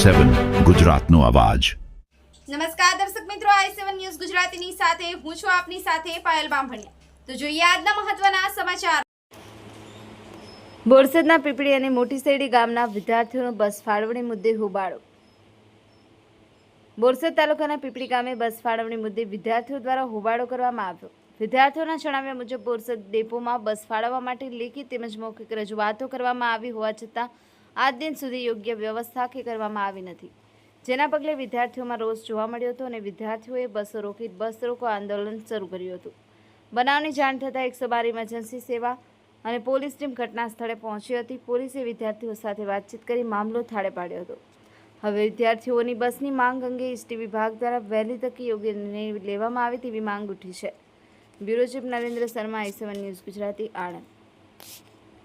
i7 ગુજરાતનો અવાજ। નમસ્કાર દર્શક મિત્રો, i7 ન્યૂઝ ગુજરાતીની સાથે હું છું આપની સાથે પાયલ બામભણિયા। તો જોઈએ આજના મહત્વના સમાચાર। બોરસદના પીપળી અને મોટી શેરડી ગામના વિદ્યાર્થીઓનો બસ ફાળવણી મુદ્દે હોબાળો। બોરસદ તાલુકાના પીપળી ગામે બસ ફાળવણી મુદ્દે વિદ્યાર્થીઓ દ્વારા હોબાળો કરવામાં આવ્યો। વિદ્યાર્થીઓના જણાવ્યા મુજબ બોરસદ ડેપોમાં બસ ફાળવવા માટે લેખિત તેમજ મૌખિક રજૂઆતો કરવામાં આવી હોવા છતાં આજ દિન સુધી યોગ્ય વ્યવસ્થા કરવામાં આવી નથી, જેના પગલે વિદ્યાર્થીઓમાં રોષ જોવા મળ્યો હતો અને વિદ્યાર્થીઓએ બસો રોકી બસ રોકો આંદોલન શરૂ કર્યું હતું। બનાવની જાણ થતાં 112 ઇમરજન્સી સેવા અને પોલીસ ટીમ ઘટના સ્થળે પહોંચી હતી। પોલીસે વિદ્યાર્થીઓ સાથે વાતચીત કરી મામલો થાળે પાડ્યો હતો। હવે વિદ્યાર્થીઓની બસની માંગ અંગે એસટી વિભાગ દ્વારા વહેલી તકે યોગ્ય નિર્ણય લેવામાં આવે તેવી માંગ ઉઠી છે। Bureau chief Narendra Sharma, i7 news Gujarati, Anand.